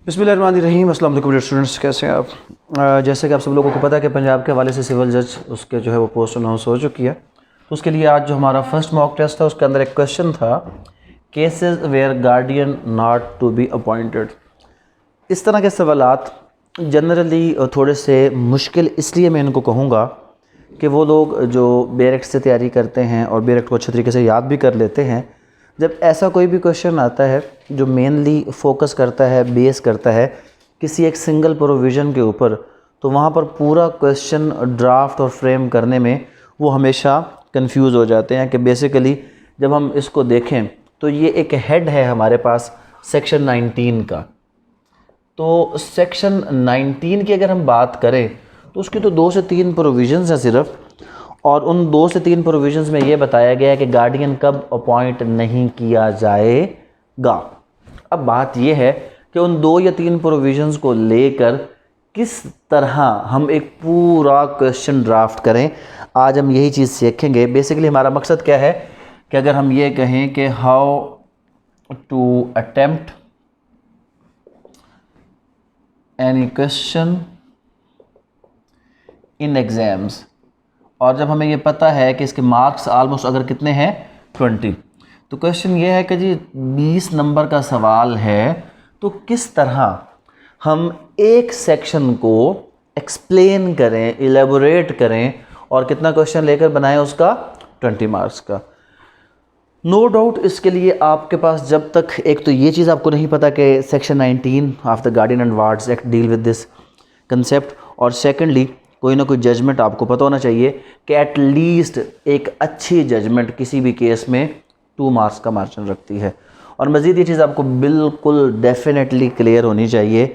बिस्मिल्लाहिर्रहमानिर्रहीम। अस्सलाम वालेकुम स्टूडेंट्स, कैसे हैं आप? जैसे कि आप सब लोगों को पता है कि पंजाब के हवाले से सिविल जज उसके जो है वो पोस्ट अनाउंस हो चुकी है। तो उसके लिए आज जो हमारा फर्स्ट मॉक टेस्ट था उसके अंदर एक क्वेश्चन था, cases where guardian not to be appointed. इस तरह के सवालात जनरली थोड़े से मुश्किल इसलिए मैं इनको कहूँगा कि वो लोग जो बेरेक्ट से तैयारी करते हैं और बेरेक्ट को अच्छे तरीके से याद भी कर लेते हैं, जब ऐसा कोई भी क्वेश्चन आता है जो मेनली फोकस करता है, बेस करता है किसी एक सिंगल प्रोविज़न के ऊपर, तो वहाँ पर पूरा क्वेश्चन ड्राफ्ट और फ्रेम करने में वो हमेशा कंफ्यूज हो जाते हैं कि बेसिकली जब हम इसको देखें तो ये एक हेड है हमारे पास सेक्शन 19 का। तो सेक्शन 19 की अगर हम बात करें तो उसकी तो 2 से 3 प्रोविज़न्स हैं सिर्फ, और उन 2 से 3 प्रोविज़न्स में ये बताया गया है कि गार्डियन कब अपॉइंट नहीं किया जाएगा। अब बात ये है कि उन 2 या 3 प्रोविज़न्स को लेकर किस तरह हम एक पूरा क्वेश्चन ड्राफ्ट करें, आज हम यही चीज़ सीखेंगे। बेसिकली हमारा मकसद क्या है कि अगर हम ये कहें कि how to attempt any question in exams, और जब हमें ये पता है कि इसके मार्क्स आलमोस्ट अगर कितने हैं 20, तो क्वेश्चन ये है कि जी 20 नंबर का सवाल है, तो किस तरह हम एक सेक्शन को एक्सप्लेन करें, इलेबोरेट करें और कितना क्वेश्चन लेकर बनाएं उसका 20 मार्क्स का। नो डाउट इसके लिए आपके पास जब तक एक तो ये चीज़ आपको नहीं पता कि section 19 of the guardian and wards act deal with this concept, और सेकेंडली कोई ना कोई जजमेंट आपको पता होना चाहिए कि एट लीस्ट एक अच्छी जजमेंट किसी भी केस में 2 मार्क्स का मार्जिन रखती है। और मज़ीद ये चीज़ आपको बिल्कुल डेफिनेटली क्लियर होनी चाहिए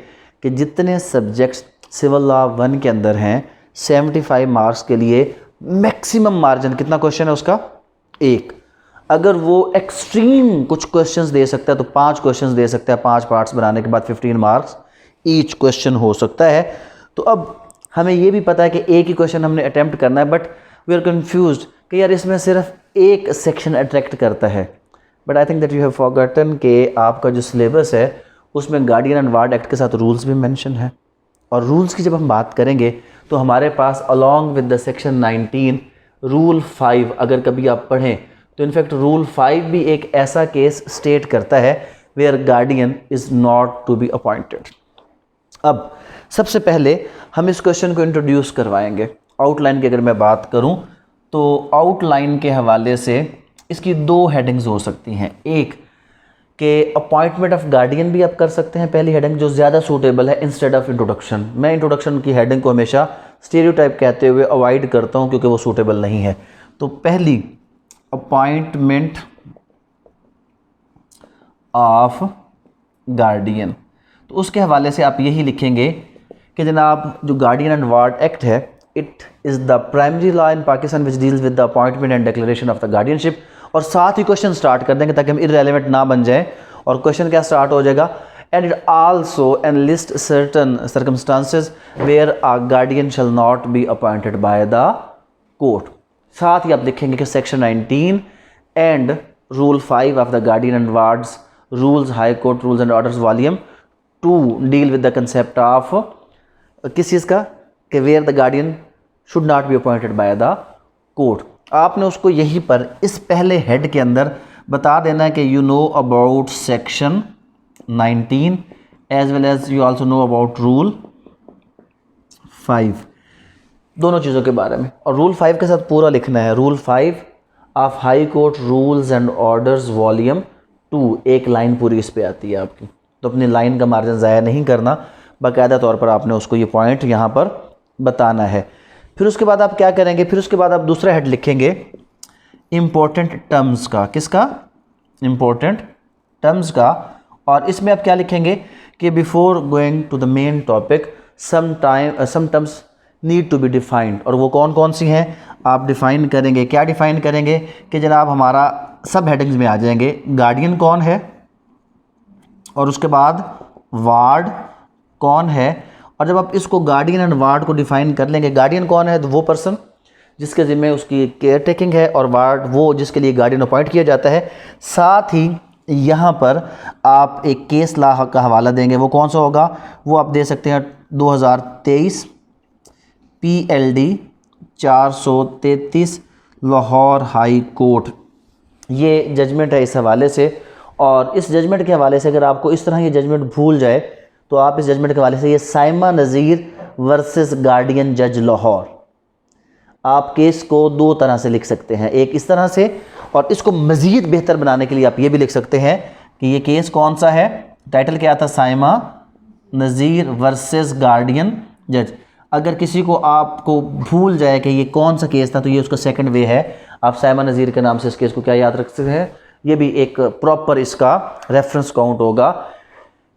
कि जितने सब्जेक्ट्स सिविल लॉ 1 के अंदर हैं 75 मार्क्स के लिए मैक्सिमम मार्जिन कितना क्वेश्चन है उसका 1। अगर वो एक्सट्रीम कुछ क्वेश्चंस दे सकता है तो 5 क्वेश्चंस दे सकता है, 5 पार्ट्स बनाने के बाद 15 मार्क्स ईच क्वेश्चन हो सकता है। तो अब हमें ये भी पता है कि एक ही क्वेश्चन हमने अटैम्प्ट करना है, बट वी आर कन्फ्यूज्ड कि यार इसमें सिर्फ एक सेक्शन अट्रैक्ट करता है। But I think that you have forgotten कि आपका जो सिलेबस है उसमें गार्डियन एंड वार्ड एक्ट के साथ रूल्स भी मेंशन है, और रूल्स की जब हम बात करेंगे तो हमारे पास along with the section 19 rule 5 अगर कभी आप पढ़ें तो इनफैक्ट रूल 5 भी एक ऐसा केस स्टेट करता है where guardian is not to be appointed. अब सबसे पहले हम इस क्वेश्चन को इंट्रोड्यूस करवाएंगे। आउटलाइन की अगर मैं बात करूं तो आउटलाइन के हवाले से इसकी 2 हेडिंग्स हो सकती हैं। एक कि अपॉइंटमेंट ऑफ गार्डियन भी आप कर सकते हैं, पहली हेडिंग जो ज़्यादा सूटेबल है इंस्टेड ऑफ इंट्रोडक्शन। मैं इंट्रोडक्शन की हेडिंग को हमेशा स्टीरियोटाइप कहते हुए अवॉइड करता हूं क्योंकि वो सूटेबल नहीं है। तो पहली अपॉइंटमेंट ऑफ गार्डियन, तो उसके हवाले से आप यही लिखेंगे कि जनाब जो गार्डियन एंड वार्ड एक्ट है it is the primary law in Pakistan which deals with the appointment and declaration of the guardianship. और साथ ही क्वेश्चन स्टार्ट कर देंगे ताकि हम इररेलेवेंट ना बन जाए, और क्वेश्चन क्या स्टार्ट हो जाएगा, and it also enlist certain circumstances where a guardian shall not be appointed by the court. साथ ही आप लिखेंगे कि section 19 and rule 5 of the guardian and wards rules high court rules and orders volume 2 deal with the concept of किस चीज़ का, कि where the guardian should not be appointed by the court. आपने उसको यहीं पर इस पहले हेड के अंदर बता देना है कि you know about section 19 as well as you also know about rule 5, दोनों चीज़ों के बारे में। और रूल 5 के साथ पूरा लिखना है, rule 5 of high court rules and orders volume 2, एक लाइन पूरी इस पे आती है आपकी, तो अपनी लाइन का मार्जिन ज़ाया नहीं करना, बाकायदा तौर पर आपने उसको ये पॉइंट यहाँ पर बताना है। फिर उसके बाद आप क्या करेंगे, फिर उसके बाद आप दूसरा हेड लिखेंगे इम्पोर्टेंट टर्म्स का। किसका? इम्पोर्टेंट टर्म्स का। और इसमें आप क्या लिखेंगे कि before going to the main topic some terms need to be defined, और वो कौन कौन सी हैं आप डिफ़ाइन करेंगे। क्या डिफ़ाइन करेंगे कि जनाब हमारा सब हेडिंग्स में आ जाएंगे, गार्डियन कौन है, और उसके बाद वार्ड कौन है। और जब आप इसको गार्डियन एंड वार्ड को डिफाइन कर लेंगे, गार्डियन कौन है तो वो पर्सन जिसके ज़िम्मे उसकी केयर टेकिंग है, और वार्ड वो जिसके लिए गार्डियन अपॉइंट किया जाता है। साथ ही यहाँ पर आप एक केस ला का हवाला देंगे, वो कौन सा होगा, वो आप दे सकते हैं 2023 PLD 433 लाहौर हाई कोर्ट। ये जजमेंट है इस हवाले से, और इस जजमेंट के हवाले से अगर आपको इस तरह ये जजमेंट भूल जाए तो आप इस जजमेंट के हवाले से, ये साइमा नज़ीर वर्सेस गार्डियन जज लाहौर, आप केस को दो तरह से लिख सकते हैं, एक इस तरह से, और इसको मज़ीद बेहतर बनाने के लिए आप ये भी लिख सकते हैं कि ये केस कौन सा है, टाइटल क्या था, साइमा नज़ीर वर्सेस गार्डियन जज। अगर किसी को आपको भूल जाए कि ये कौन सा केस था तो ये उसका सेकंड वे है, आप साइमा नज़ीर के नाम से इस केस को क्या याद रख सकते हैं, ये भी एक प्रॉपर इसका रेफरेंस काउंट होगा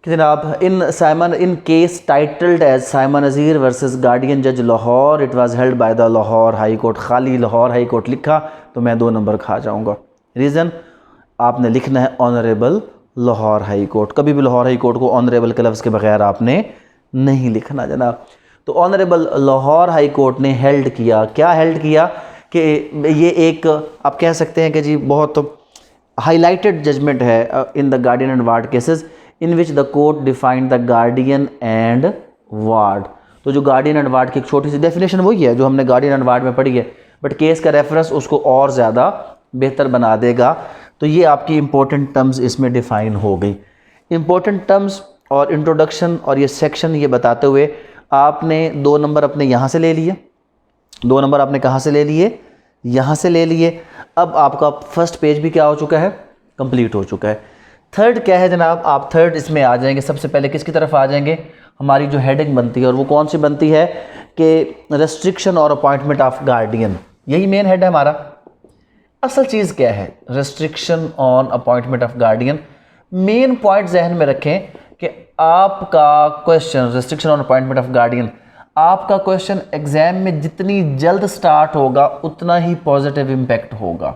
कि जनाब in case titled as Saima Nazir versus guardian जज Lahore, it was held by the Lahore high court. खाली लाहौर हाई कोर्ट लिखा तो मैं 2 नंबर खा जाऊंगा। रीज़न, आपने लिखना है ऑनरेबल लाहौर हाई कोर्ट, कभी भी लाहौर हाई कोर्ट को ऑनरेबल के लफ्ज़ के बगैर आपने नहीं लिखना जनाब। तो ऑनरेबल लाहौर हाई कोर्ट ने हेल्ड किया, क्या हेल्ड किया कि ये एक आप कह सकते हैं कि जी बहुत हाईलाइटेड जजमेंट है in the guardian and ward cases in which the court defined the guardian and ward. तो जो गार्डियन एंड वार्ड की एक छोटी सी डेफिनेशन वही है जो हमने गार्डियन एंड वार्ड में पढ़ी है, बट केस का रेफरेंस उसको और ज़्यादा बेहतर बना देगा। तो ये आपकी इंपॉर्टेंट टर्म्स इसमें डिफ़ाइन हो गई। इंपॉर्टेंट टर्म्स और इंट्रोडक्शन और ये सेक्शन ये बताते हुए आपने 2 नंबर अपने यहाँ से ले लिए, 2 नंबर आपने कहाँ से ले लिए, यहाँ से ले लिए। अब आपका फर्स्ट पेज भी क्या हो चुका है, कंप्लीट हो चुका है। थर्ड क्या है जनाब, आप थर्ड इसमें आ जाएंगे, सबसे पहले किसकी तरफ आ जाएंगे, हमारी जो हेडिंग बनती है, और वो कौन सी बनती है कि रेस्ट्रिक्शन और अपॉइंटमेंट ऑफ गार्डियन, यही मेन हेड है हमारा। असल चीज़ क्या है, restriction on appointment of guardian. Main point जहन में रखें कि आपका question restriction on appointment of guardian, आपका क्वेश्चन एग्जाम में जितनी जल्द स्टार्ट होगा उतना ही पॉजिटिव इम्पैक्ट होगा।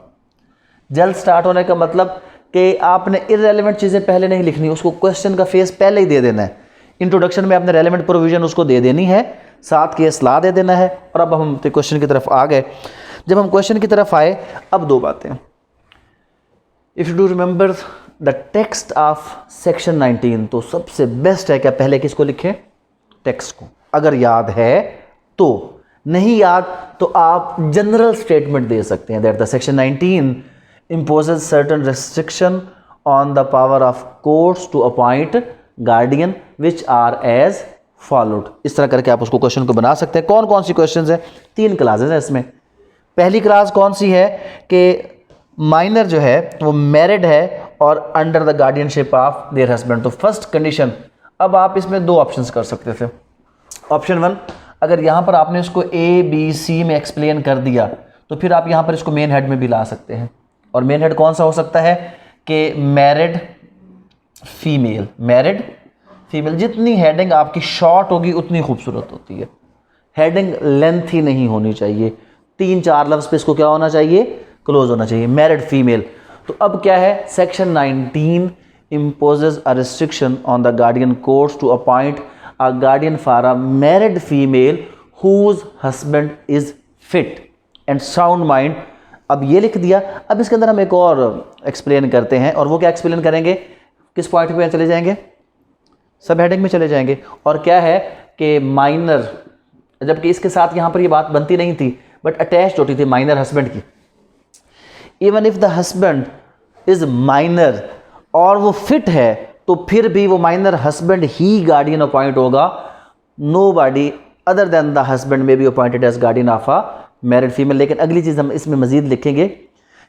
जल्द स्टार्ट होने का मतलब कि आपने इररेलेवेंट चीज़ें पहले नहीं लिखनी, उसको क्वेश्चन का फेस पहले ही दे देना है। इंट्रोडक्शन में आपने रेलेवेंट प्रोविजन उसको दे देनी है, साथ केस ला दे देना है। और अब हम क्वेश्चन की तरफ आ गए। जब हम क्वेश्चन की तरफ आए, अब 2 बातें, if you do remember the text of section 19, तो सबसे बेस्ट है क्या पहले किसको लिखें, टेक्स्ट को, अगर याद है तो। नहीं याद तो आप जनरल स्टेटमेंट दे सकते हैं that the section 19 imposes certain restriction on the power of courts to appoint guardian which are as followed। इस तरह करके आप उसको क्वेश्चन को बना सकते हैं। कौन कौन सी क्वेश्चंस हैं, 3 क्लासेस हैं इसमें। पहली क्लास कौन सी है कि माइनर जो है वो मैरिड है और under the guardianship of their husband. तो फर्स्ट कंडीशन, अब आप इसमें 2 ऑप्शंस कर सकते थे। ऑप्शन 1, अगर यहाँ पर आपने इसको ABC में एक्सप्लेन कर दिया तो फिर आप यहाँ पर इसको मेन हेड में भी ला सकते हैं। और मेन हेड कौन सा हो सकता है कि मैरिड फीमेल, मैरिड फीमेल। जितनी हेडिंग आपकी शॉर्ट होगी उतनी खूबसूरत होती है, हेडिंग लेंथ ही नहीं होनी चाहिए, 3-4 लफ्ज़ पे इसको क्या होना चाहिए, क्लोज होना चाहिए, मैरिड फीमेल। तो अब क्या है, section 19 imposes a restriction on the guardian courts to appoint a guardian for a married female whose husband is fit and sound mind। अब ये लिख दिया। अब इसके अंदर हम एक और एक्सप्लेन करते हैं, और वो क्या एक्सप्लेन करेंगे, किस पॉइंट पे चले जाएंगे, सब हेडिंग में चले जाएंगे। और क्या है कि माइनर, जबकि इसके साथ यहाँ पर ये बात बनती नहीं थी बट अटैच होती थी माइनर हस्बैंड की। Even if the husband is minor और वो फिट है तो फिर भी वो माइनर हस्बैंड ही गार्डियन अपॉइंट होगा, nobody other than the husband may be appointed as guardian of a married female. लेकिन अगली चीज़ हम इसमें मज़ीद लिखेंगे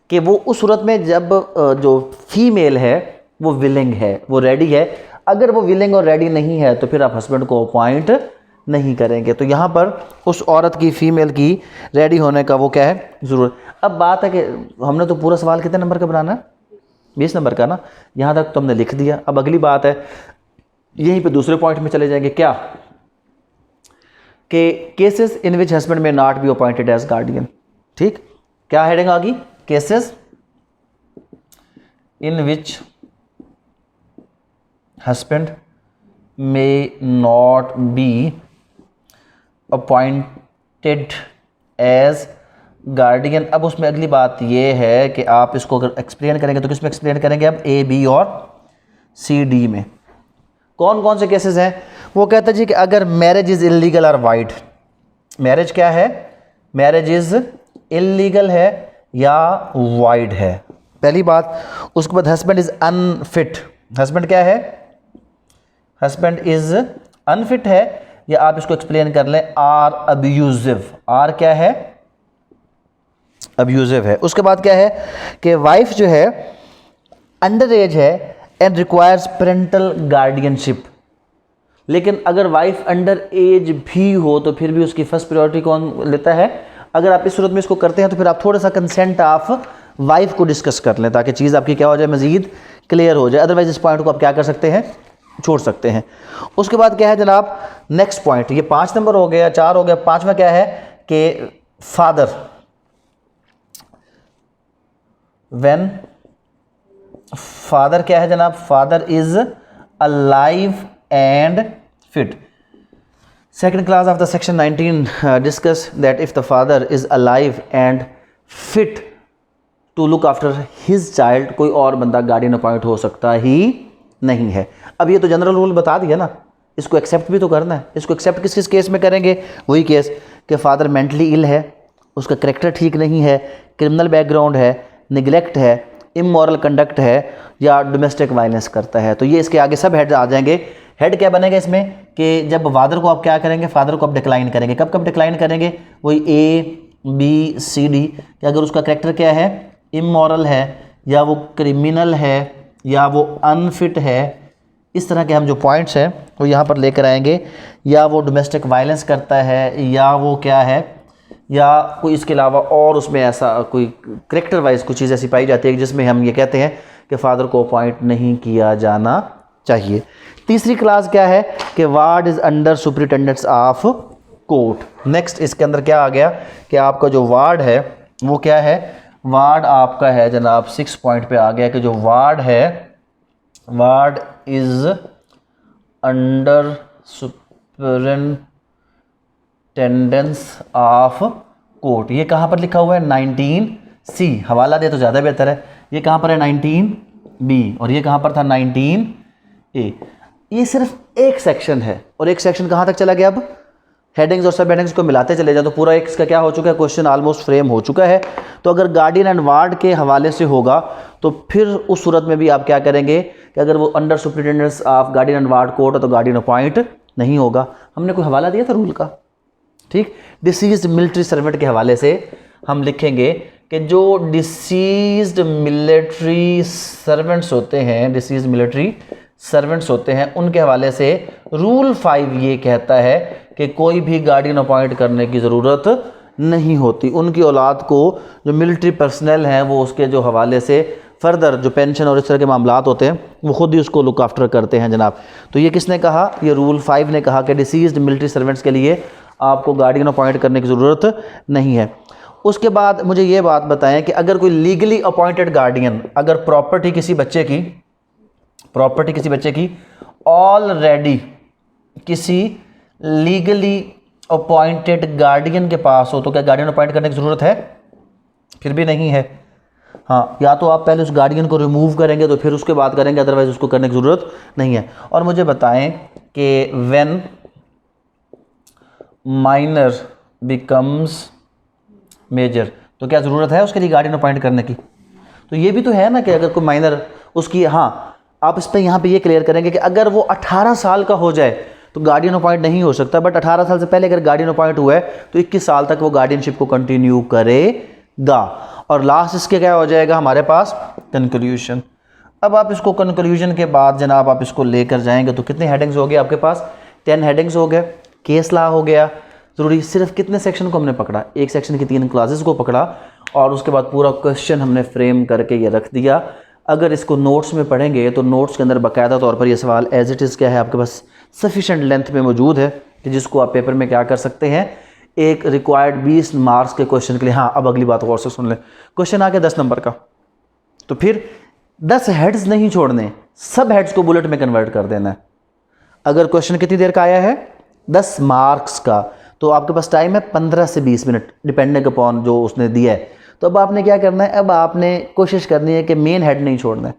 कि वो उस सूरत में जब जो फीमेल है वो विलिंग है, वो रेडी है। अगर वो विलिंग और रेडी नहीं है तो फिर आप हस्बैंड को अपॉइंट नहीं करेंगे। तो यहाँ पर उस औरत की, फीमेल की रेडी होने का वो क्या है, ज़रूर। अब बात है कि हमने तो पूरा सवाल कितने नंबर का बनाना है, 20 नंबर का ना, यहाँ तक तो हमने लिख दिया। अब अगली बात है, यहीं पे दूसरे पॉइंट में चले जाएंगे, क्या कि cases in which husband may not be appointed as guardian. ठीक, क्या हेडिंग आ गई, cases in which husband may not be appointed as guardian. अब उसमें अगली बात ये है कि आप इसको अगर एक्सप्लेन करेंगे तो किस में एक्सप्लेन करेंगे? अब ए, बी और सी, डी में कौन कौन से केसेस हैं? वो कहता है जी कि अगर मैरिज इज़ इलीगल और वाइड, मैरिज क्या है? मैरिज इज़ इलीगल है या वाइड है, पहली बात। उसके बाद हस्बैंड इज़ अनफिट, हस्बैंड क्या है? हस्बैंड इज़ अनफिट है, या आप इसको एक्सप्लेन कर लें आर अब्यूजिव, आर क्या है? अब्यूजिव है। उसके बाद क्या है कि वाइफ जो है अंडर एज है एंड रिक्वायर्स पेरेंटल गार्डियनशिप, लेकिन अगर वाइफ अंडर एज भी हो तो फिर भी उसकी फर्स्ट प्रायोरिटी कौन लेता है? अगर आप इस सूरत में इसको करते हैं तो फिर आप थोड़ा सा कंसेंट ऑफ वाइफ को डिस्कस कर लें ताकि चीज़ आपकी क्या हो जाए, मजीद क्लियर हो जाए। अदरवाइज इस पॉइंट को आप क्या कर सकते हैं? छोड़ सकते हैं। उसके बाद क्या है जनाब, नेक्स्ट पॉइंट, ये 5 नंबर हो गया, 4 हो गया, 5वां क्या है कि फादर, व्हेन फादर क्या है जनाब? Father is alive and fit. Second class of the section 19 discuss that if the father is alive and fit to look after his child, कोई और बंदा गार्डियन अपॉइंट हो सकता ही नहीं है। अब ये तो जनरल रूल बता दिया ना, इसको एक्सेप्ट भी तो करना है। इसको एक्सेप्ट किस किस केस में करेंगे? वही केस कि फादर मेंटली इल है, उसका करेक्टर ठीक नहीं है, क्रिमिनल बैकग्राउंड है, निगलेक्ट है, इमोरल कंडक्ट है, या डोमेस्टिक वायलेंस करता है। तो ये इसके आगे सब हेड आ जाएंगे। हेड क्या बनेगा इसमें कि जब फादर को आप क्या करेंगे? फादर को आप डिक्लाइन करेंगे। कब कब डिक्लाइन करेंगे? वही ए, बी, सी, डी, कि अगर उसका करेक्टर क्या है? इमोरल है, या वो क्रिमिनल है, या वो अनफिट है। इस तरह के हम जो पॉइंट्स हैं वो यहाँ पर लेकर आएंगे। या वो डोमेस्टिक वायलेंस करता है, या वो क्या है, या कोई इसके अलावा और उसमें ऐसा कोई करेक्टर वाइज कुछ चीज़ ऐसी पाई जाती है जिसमें हम ये कहते हैं कि फादर को अपॉइंट नहीं किया जाना चाहिए। तीसरी क्लास क्या है कि ward is under superintendents of court. Next इसके अंदर क्या आ गया कि आपका जो वार्ड है वो क्या है? वार्ड आपका है जनाब 6 पॉइंट पे आ गया कि जो वार्ड है, ward is under superintendence of court. ये कहाँ पर लिखा हुआ है? 19C। हवाला दे तो ज़्यादा बेहतर है। ये कहाँ पर है? 19B। और ये कहाँ पर था? 19A। ये सिर्फ एक सेक्शन है, और एक सेक्शन कहाँ तक चला गया? अब हेडिंग्स और सब हेडिंग्स को मिलाते चले जाए तो पूरा एक इसका क्या हो चुका है? क्वेश्चन ऑलमोस्ट फ्रेम हो चुका है। तो अगर गार्डियन एंड वार्ड के हवाले से होगा तो फिर उस सूरत में भी आप क्या करेंगे कि अगर वो under superintendents of guardian and ward court है तो गार्डियन अपॉइंट नहीं होगा। हमने कोई हवाला दिया था रूल का, ठीक। डिसीज्ड मिलिट्री सर्वेंट के हवाले से हम लिखेंगे कि जो डिसीज्ड मिलिट्री सर्वेंट्स होते हैं, डिसीज्ड मिलिट्री सर्वेंट्स होते हैं, उनके हवाले से रूल 5 ये कहता है कि कोई भी गार्डियन अपॉइंट करने की ज़रूरत नहीं होती। उनकी औलाद को जो मिलिट्री पर्सनल हैं वो उसके जो हवाले से फर्दर जो पेंशन और इस तरह के मामलात होते हैं वो खुद ही उसको लुक आफ्टर करते हैं जनाब। तो ये किसने कहा? ये रूल 5 ने कहा कि डिसीज्ड मिलिट्री सर्वेंट्स के लिए आपको गार्डियन अपॉइंट करने की ज़रूरत नहीं है। उसके बाद मुझे ये बात बताएं कि अगर कोई लीगली अपॉइंटेड गार्डियन, अगर प्रॉपर्टी किसी बच्चे की ऑलरेडी किसी लीगली अपॉइंटेड गार्डियन के पास हो तो क्या गार्डियन अपॉइंट करने की ज़रूरत है? फिर भी नहीं है। हाँ, या तो आप पहले उस गार्डियन को रिमूव करेंगे तो फिर उसके बाद करेंगे, अदरवाइज उसको करने की ज़रूरत नहीं है। और मुझे बताएं कि व्हेन माइनर बिकम्स मेजर तो क्या ज़रूरत है उसके लिए गार्डियन अपॉइंट करने की? तो ये भी तो है ना कि अगर कोई माइनर उसकी, हाँ आप इस पर यहाँ पे ये क्लियर करेंगे कि अगर वो 18 साल का हो जाए तो गार्डियन अपॉइंट नहीं हो सकता, बट 18 साल से पहले अगर गार्डियन अपॉइंट हुआ है तो 21 साल तक वो गार्डियनशिप को कंटिन्यू करेगा। और लास्ट इसके क्या हो जाएगा हमारे पास? कंक्लूजन। अब आप इसको कंक्लूजन के बाद जनाब आप इसको लेकर जाएंगे तो कितने हेडिंग्स हो गए आपके पास? 10 हेडिंग्स हो गए। केस लॉ हो गया ज़रूरी। सिर्फ कितने सेक्शन को हमने पकड़ा? एक सेक्शन की 3 क्लासेस को पकड़ा और उसके बाद पूरा क्वेश्चन हमने फ्रेम करके ये रख दिया। अगर इसको नोट्स में पढ़ेंगे तो नोट्स के अंदर बाकायदा तौर पर ये सवाल एज इट इज़ क्या है आपके पास सफिशेंट लेंथ में मौजूद है कि जिसको आप पेपर में क्या कर सकते हैं, एक रिक्वायर्ड 20 मार्क्स के क्वेश्चन के लिए। हाँ, अब अगली बात गौर से सुन लें। क्वेश्चन आ गया 10 नंबर का, तो फिर 10 हेड्स नहीं छोड़ने, सब हेड्स को बुलेट में कन्वर्ट कर देना है। अगर क्वेश्चन कितनी देर का आया है? 10 मार्क्स का, तो आपके पास टाइम है 15 से 20 मिनट डिपेंडिंग अपॉन जो उसने दिया है। तो अब आपने क्या करना है, अब आपने कोशिश करनी है कि मेन हेड नहीं छोड़ना है,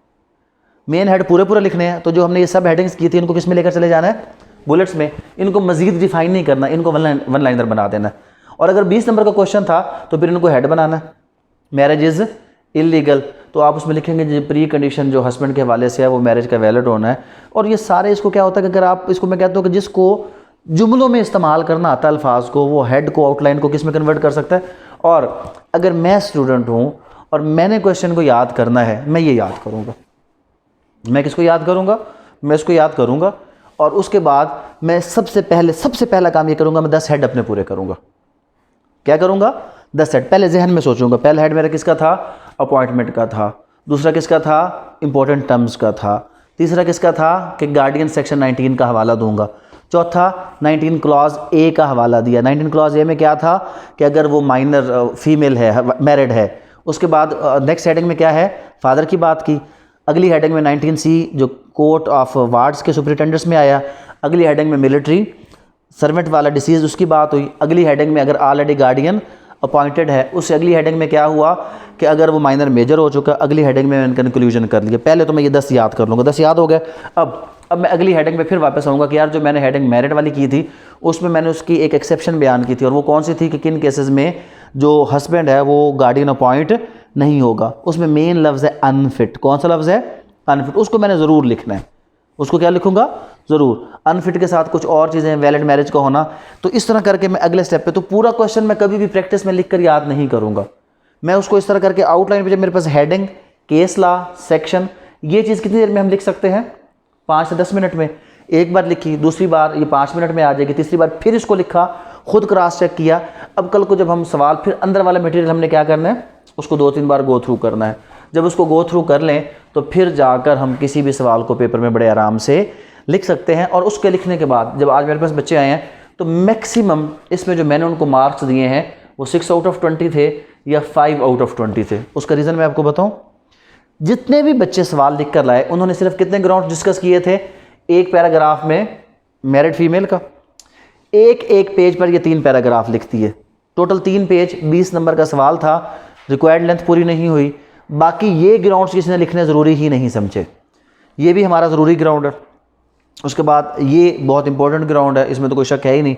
मेन हेड पूरे पूरे लिखने हैं। तो जो हमने ये सब हेडिंग्स की थी इनको किस में लेकर चले जाना है, बुलेट्स में। इनको मजीद डिफाइन नहीं करना, इनको वन लाइनर बना देना है। और अगर 20 नंबर का क्वेश्चन था तो फिर इनको हेड बनाना है, मैरिज इज़ इलीगल, तो आप उसमें लिखेंगे जो प्री कंडीशन जो हस्बैंड के हवाले से है वो मैरिज का वैलिड होना है। और ये सारे इसको क्या होता है कि अगर आप इसको, मैं कहता हूँ कि जिसको जुमलों में इस्तेमाल करना आता है अल्फाज को, वो हेड को आउटलाइन को किस में कन्वर्ट कर सकता है। और अगर मैं स्टूडेंट हूँ और मैंने क्वेश्चन को याद करना है, मैं ये याद करूँगा, मैं किसको याद करूँगा, मैं इसको याद करूँगा। और उसके बाद मैं सबसे पहला काम ये करूँगा, मैं 10 हेड अपने पूरे करूँगा। क्या करूँगा, 10 हेड पहले जहन में सोचूंगा। पहला हेड मेरा किसका था, अपॉइंटमेंट का था। दूसरा किसका था, इंपॉर्टेंट टर्म्स का था। तीसरा किसका था कि गार्डियन सेक्शन 19 का हवाला दूंगा। चौथा 19 क्लॉज ए का हवाला दिया। 19 क्लॉज ए में क्या था कि अगर वो माइनर फीमेल है, मैरिड है। उसके बाद नेक्स्ट हेडिंग में क्या है, फादर की बात की। अगली हेडिंग में 19C जो कोर्ट ऑफ वार्ड्स के सुपरिटेंडेंट्स में आया। अगली हेडिंग में मिलिट्री सर्वेंट वाला डिसीज़ उसकी बात हुई। अगली हेडिंग में अगर ऑलरेडी गार्डियन अपॉइंटेड है, उससे अगली हेडिंग में क्या हुआ कि अगर वो माइनर मेजर हो चुका। अगली हेडिंग में मैंने कंक्लूजन कर लिया। पहले तो मैं ये 10 याद कर लूँगा, 10 याद हो गए। अब मैं अगली हेडिंग में फिर वापस आऊँगा कि यार जो मैंने हेडिंग मैरिड वाली की थी उसमें मैंने उसकी एक एक्सेप्शन बयान की थी, और वो कौन सी थी कि किन केसेस में जो हस्बैंड है वो गार्डियन अपॉइंट नहीं होगा। उसमें मेन लफ्ज़ है अनफिट। कौन सा लफ्ज़ है, अनफिट। उसको मैंने ज़रूर लिखना है, उसको क्या लिखूंगा, ज़रूर। अनफिट के साथ कुछ और चीज़ें, वैलिड मैरिज का होना। तो इस तरह करके मैं अगले स्टेप पे, तो पूरा क्वेश्चन मैं कभी भी प्रैक्टिस में लिखकर याद नहीं करूंगा। मैं उसको इस तरह करके आउटलाइन पे, जब मेरे पास हेडिंग, केस लॉ, सेक्शन, ये चीज़ कितनी देर में हम लिख सकते हैं, 5 से 10 मिनट में। एक बार लिखी, दूसरी बार ये 5 मिनट में आ जाएगी, तीसरी बार फिर इसको लिखा, खुद क्रॉस चेक किया। अब कल को जब हम सवाल, फिर अंदर वाला मटेरियल हमने क्या करना है, उसको 2-3 बार गो थ्रू करना है। जब उसको गो थ्रू कर लें तो फिर जाकर हम किसी भी सवाल को पेपर में बड़े आराम से लिख सकते हैं। और उसके लिखने के बाद जब आज मेरे पास बच्चे आए हैं तो मैक्सिमम इसमें जो मैंने उनको मार्क्स दिए हैं वो 6 आउट ऑफ 20 थे या 5 आउट ऑफ 20 थे। उसका रीज़न मैं आपको बताऊं, जितने भी बच्चे सवाल लिख कर लाए उन्होंने सिर्फ कितने ग्राउंड डिस्कस किए थे, एक पैराग्राफ में मैरिड फीमेल का, एक पेज पर ये 3 पैराग्राफ लिखती है। टोटल 3 पेज, 20 नंबर का सवाल था, रिक्वायर्ड लेंथ पूरी नहीं हुई। बाकी ये ग्राउंड्स किसी ने लिखने ज़रूरी ही नहीं समझे, ये भी हमारा ज़रूरी ग्राउंड है। उसके बाद ये बहुत इंपॉर्टेंट ग्राउंड है, इसमें तो कोई शक है ही नहीं,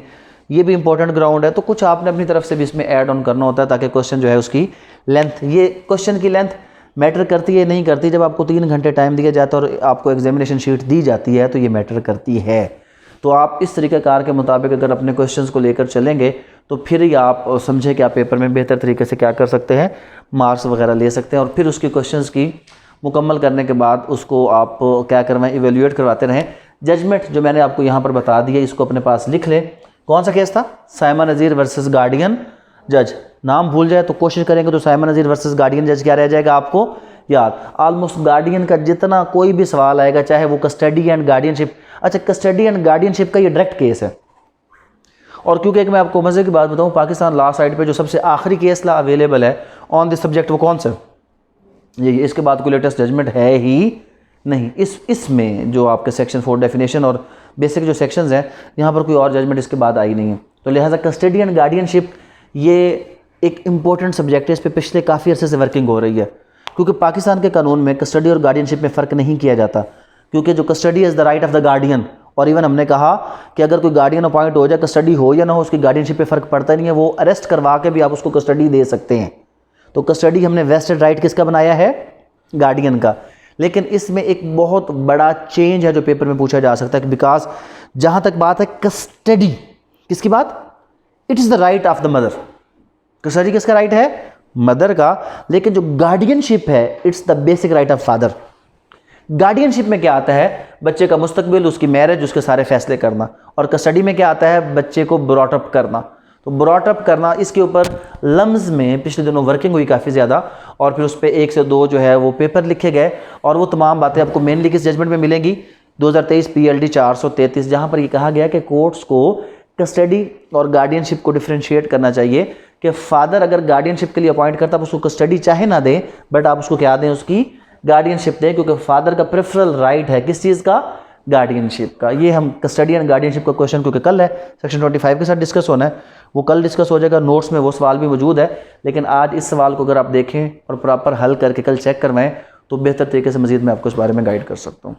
ये भी इंपॉर्टेंट ग्राउंड है। तो कुछ आपने अपनी तरफ से भी इसमें ऐड ऑन करना होता है ताकि क्वेश्चन जो है उसकी लेंथ, ये क्वेश्चन की लेंथ मैटर करती है नहीं करती। जब आपको 3 घंटे टाइम दिया जाता है और आपको एग्जामिनेशन शीट दी जाती है तो ये मैटर करती है। तो आप इस तरीक़ाकार के मुताबिक अगर अपने क्वेश्चंस को लेकर चलेंगे तो फिर ही आप समझें कि आप पेपर में बेहतर तरीके से क्या कर सकते हैं, मार्क्स वगैरह ले सकते हैं। और फिर उसकी क्वेश्चंस की मुकम्मल करने के बाद उसको आप क्या करवाएं, इवेल्यूएट करवाते रहें। जजमेंट जो मैंने आपको यहाँ पर बता दिया, इसको अपने पास लिख लें। कौन सा केस था, साइमन नज़ीर वर्सेस गार्डियन जज। नाम भूल जाए तो कोशिश करेंगे तो साइमन नज़ीर वर्सेस गार्डियन जज क्या रह जाएगा आपको याद। ऑलमोस्ट गार्डियन का जितना कोई भी सवाल आएगा, चाहे वो कस्टडी एंड गार्डियनशिप, अच्छा कस्टडी एंड गार्डियनशिप का ये डायरेक्ट केस है। और क्योंकि एक मैं आपको मज़े की बात बताऊं, पाकिस्तान लॉ साइट पे जो सबसे आखिरी केस लॉ अवेलेबल है ऑन दिस सब्जेक्ट वो कौन सा, ये इसके बाद कोई लेटेस्ट जजमेंट है ही नहीं। इसमें जो आपके सेक्शन 4 डेफिनेशन और बेसिक जो सेक्शंस हैं, यहाँ पर कोई और जजमेंट इसके बाद आई नहीं है। तो लिहाजा कस्टडी एंड गार्डियनशिप ये एक इम्पॉर्टेंट सब्जेक्ट है, इस पर पिछले काफ़ी अरसे से वर्किंग हो रही है। क्योंकि पाकिस्तान के कानून में कस्टडी और गार्डियनशिप में फ़र्क नहीं किया जाता, क्योंकि जो custody is the right of the guardian. और इवन हमने कहा कि अगर कोई गार्डियन अपॉइंट हो जाए, कस्टडी हो या ना हो, उसकी गार्डियनशिप पे फ़र्क पड़ता नहीं है, वो अरेस्ट करवा के भी आप उसको कस्टडी दे सकते हैं। तो कस्टडी हमने वेस्टेड राइट किसका बनाया है, गार्डियन का। लेकिन इसमें एक बहुत बड़ा चेंज है जो पेपर में पूछा जा सकता है, बिकॉज जहाँ तक बात है कस्टडी, किसकी बात, it is the right of the mother. Custody किसका राइट है, मदर का। लेकिन जो गार्डियनशिप है it's the basic right of father. Guardianship में क्या आता है, बच्चे का मुस्तकबिल, उसकी मैरिज, उसके सारे फैसले करना। और कस्टडी में क्या आता है, बच्चे को ब्रॉटअप करना। तो ब्रॉटअप करना, इसके ऊपर लम्स में पिछले दिनों वर्किंग हुई काफ़ी ज़्यादा, और फिर उस पर 1 से 2 जो है वो पेपर लिखे गए। और वो तमाम बातें आपको मेनली किस जजमेंट में मिलेंगी, 2023 PLD 433, जहाँ पर ये कहा गया कि कोर्ट्स को कस्टडी और गार्डियनशिप को डिफ्रेंशिएट करना चाहिए कि फादर अगर गार्डियनशिप के लिए अपॉइंट करता है, आप उसको कस्टडी चाहे ना दें, बट आप उसको क्या दें, उसकी गार्डियनशिप दें। क्योंकि फादर का प्रेफरल राइट है किस चीज़ का, गार्डियनशिप का। ये हम कस्टडी एंड गार्डियनशिप का क्वेश्चन, क्योंकि कल है सेक्शन 25 के साथ डिस्कस होना है, वो कल डिस्कस हो जाएगा। नोट्स में वो सवाल भी मौजूद है, लेकिन आज इस सवाल को अगर आप देखें और प्रॉपर हल करके कल चेक करवाएं तो बेहतर तरीके से मजीद मैं आपको इस बारे में गाइड कर सकता हूँ।